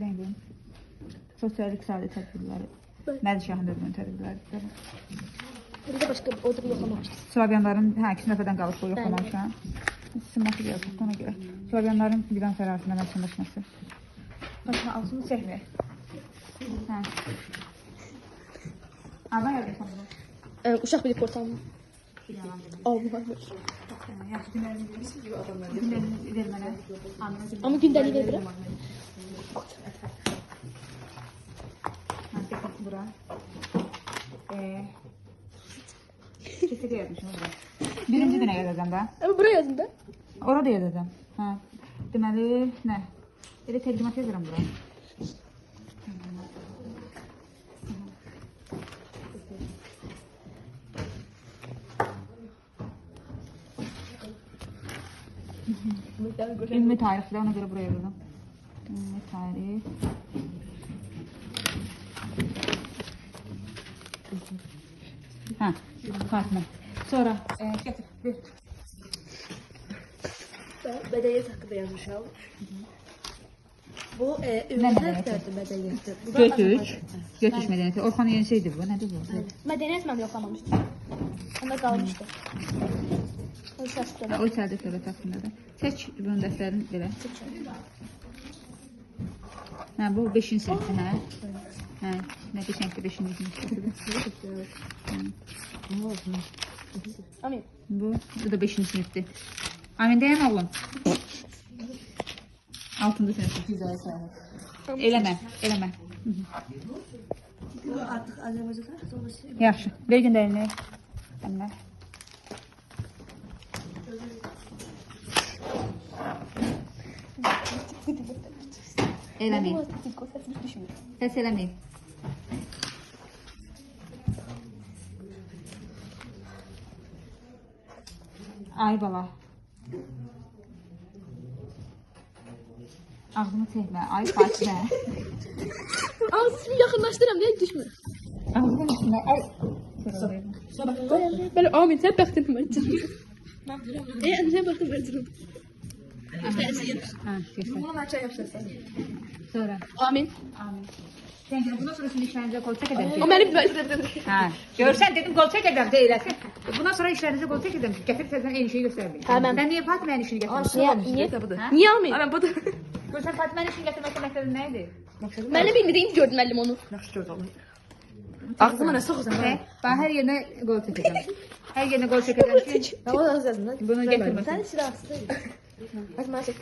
Beğendim. Sosial-iqtisadi tədbirləri. Mədişahın özünün tədbirləri. Bir de başka orada bir yoklamamıştık. Slavyanların, hə, 2 dəfədən qalıb bu yoxlamamışam. Sınması yazıb ona görə. Slavyanların İran fərarısında məsələşməsi. Başına altını çəkmə. Hə. Arda yazırsan bunu. Uşaq bilik portalına. Allah var. Yaxşı, günlərinizi ver mənə. Ama gündəlik verirəm. Bura. Kesinlikle yazmışım burada. Birinci günə yazacağım da. Ama buraya yazın da. Orada yazacağım. Ha. Deməli, nə? Elə təqdimat yazıram bura. Ümumi tarixdə ona görə buraya yazdım. Ümumi tarix. Ha, Fatma. Sonra getir, bir. Ben medeniyet hakkında yazmışam. Bu ümumi medeniyeti. Götüş medeniyeti. Orxan Yeniseydi bu. Nədir bu? Medeniyet mən yoxlamamışdım. Onda qalmışdı. O içəridə söhbət haqqındadır. Çək bunun dəftərini belə. Hə, bu 5-ci sinifdir, hə? Hə, nə qəşəngdir 5-ci sinifdir. Amin. Bu da 5-ci sinifdir. Amin deyən oğlum. 6-cı sinifdir. Eləmə. Artıq Azərbaycanda Yaxşı, ver göndərini. Səmlər. Eləməyin. Səs eləməyin. Ay bala. Ağzını çəkmə. Ay Fatmə. Ağzını yaxınlaşdıram deyə düşmür. Ağzını üstünə. Ay. Böyle amin sen baktın mı? Sen baktın mı? Ha, göstər. Bunu açar yapacağız. Sonra. Amin. Amin. Sən bundan sonra sizin işlərinizə qol çək edəm ki. O benim böyle. Hə. Görsən dedim qol çək edəm deyiləsin. Bundan sonra işlərinizə qol çək edəm ki, gətirib səndən eyni şeyi göstərməyin. Tamam. Sən niyə Fatma'nın işini gətirmisən? Niye? Niye amin? Amin bu da. Görsən Fatma'nın işini gətirməkdə məqsədin nə idi? Ben de bilmediğim gördüm ellim onu. Ağzıma nə soxusan? Bax hər yerinə qol çəkəcəm. Hər yerinə qol çəkəcəm ki, bunu gətirməsin. Sen silahsız. Bak maşık.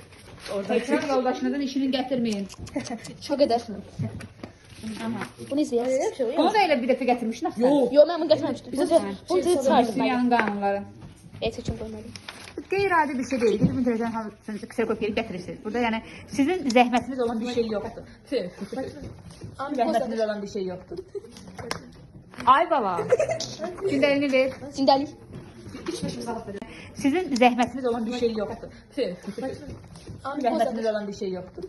Təkrar yoldaşınızın işini gətirməyin. Çok edersin. Bunu izleyelim. Onu da elə bir dəfə gətirmişsin axı. Yo ben bunu getirmemiştim. Bunu da çıkardım ben. Dünyanın qanunları. Seçim koymadım. Qeyri-adi bir şey deyil. Gidib internetten halısınızı kserokopiyayı gətirirsiniz. Burada yəni sizin zəhmətiniz olan bir şey yoxdur. Zəhmətiniz olan bir şey yoxdur. Ay bala. Gündəlini ver. Gündəlik. Sizin zəhmətiniz olan bir şey yoxdur. Zəhmətiniz olan bir şey yoxdur.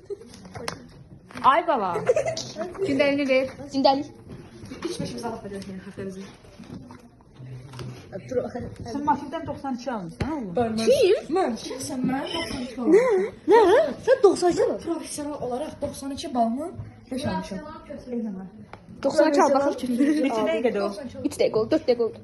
Ay bala. Gündəlini ver. Gündəlik. Sən maşindən 92 almışsan oğlum. Kim? Mən şəxsən mən 92 almışam. Ne? Sen 92 mi? Professional olaraq 92 balımı yaşamışam. 92 al bakalım. Neçə dəqiqədə o? 3 dakika oldu, 4 dakika oldu.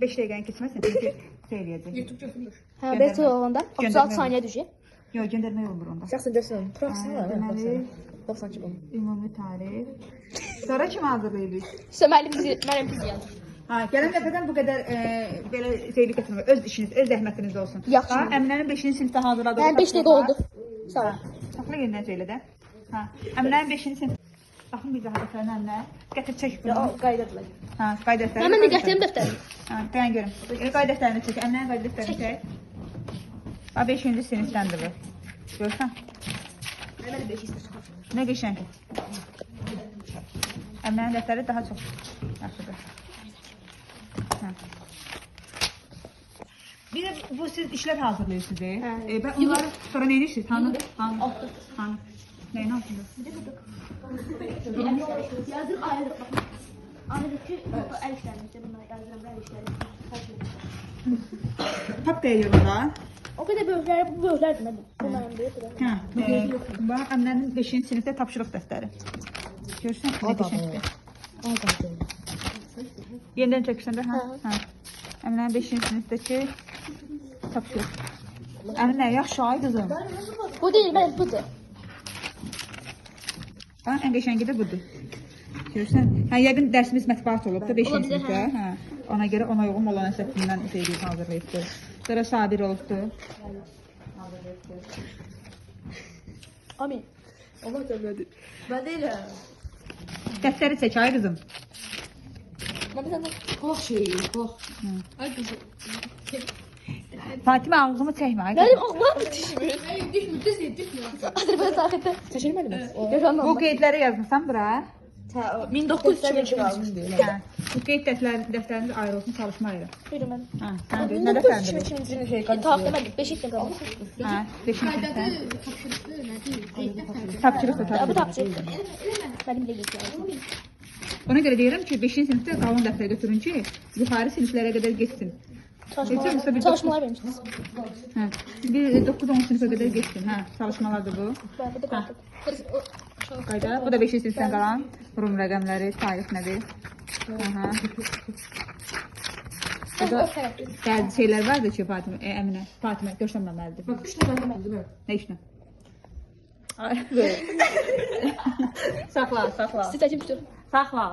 5 dəqiqəni keçməsin çünki şey eləyəcək. YouTube götürür. Ha, 5 olanda 36 saniye düşüyor. Yox, göndərmək olmur onda. Şəxsən görsən, professional Deməli, 92 balım. ümumi tarix. Sonra kim hazırlayıb? İşte müəllim bizi yazdı. Ha, gələn dəfədən bu qədər belə şeylik gətirmək. Öz işiniz, öz zəhmətiniz olsun. Yaxşı. Ha, Əminənin 5-ci sinifdə hazırladığı. Yani 5 dakika oldu. Sağ ol. Saxla yenidən söylə də. Ha, Əminənin 5-ci sinif. Baxın bir daha dəfərin əminə. Gətir çək bunu. O qaydadılar. Ha, qay dəftəri. Hemen de gətirim dəftərini. Ha, dayan görüm. Qay dəftərini çək. Əminənin qay dəftərini çək. Ha, 5-ci sinifdəndir bu. Görsən? Hemen de 5 istiyorsun. Nə qəşəng. Əminənin dəftəri daha çox yaxşıdır. Hə. Bir de bu siz işler hazırlıyorsunuz. Ben onları sonra neyini işiniz? Hanım? Hanım. Neyin altında? Yazdım ayrı. Ayrıcı el işlerinde bunları yazdım el işlerinde. Papkaya yolunda. O kadar böyükler, bu böyükler demedim. Bunların değil. Hə, bax Əminənin 5-ci sinifdə tapşırıq dəftəri. Görürsən, nə qəşəngdir. Yenidən çəkirsən də, hə? Əminənin 5-ci sinifdəki tapşırıq. Əminə, yaxşı ay qızım. Bu değil, ben budur. Bax, ən qəşəngi də budur. Görürsən? Hə, yəqin dərsimiz mətbuat olub da 5-ci Olabilir, sinifdə. Hə. Ona görə ona uyğun olan əsəbindən şeyi hazırlayıbdı. Sonra Sabir olubdu. Amin. Allah demedi. Ben değilim. Dəftəri çək ay qızım. Ben bir tane Bak şeyi, bak. Ay kızım. Fatimə ağzımı çəkmə ay Benim qızım. Allah'ım düşmüyor. Düşmüyor. Azerbaycan tarihte. Seçilmedi mi? Yaşanmam. Bu qeydləri yazmısan bura? 1902 Hə. Bu qeyd dəftəriniz ayrı olsun, çalışma ayrı. Buyurun ben. Hə, sən de, nə dəftərində? 1902 şey Tahaf demedim. Beşikle kalmış. Hə, 5-ci sinifdə. Tapşırıq da Ya bu tapşırıq. tapşırıktı. Benim bile geçiyorum. Ona görə deyirəm ki, 5-ci sinifdə qalın dəftər götürün ki, yuxarı siniflərə qədər getsin. Çalışmalar vermişsiniz. Hə. Bir 9-10 sinifə qədər getsin. Hə, çalışmalardır bu. Ben bir de kaldım. Qayda. Bu da 5-ci sinifdən qalan Rum rəqəmləri, tarix nədir? Aha. Burada bəzi şeylər vardı ki, Fatimə, Əminə, Fatimə göstərməməlidir. Bak 3 tane ben değil mi? Nə işlə? Saxla, saxla. Siz seçim tutuyorum. Saxla.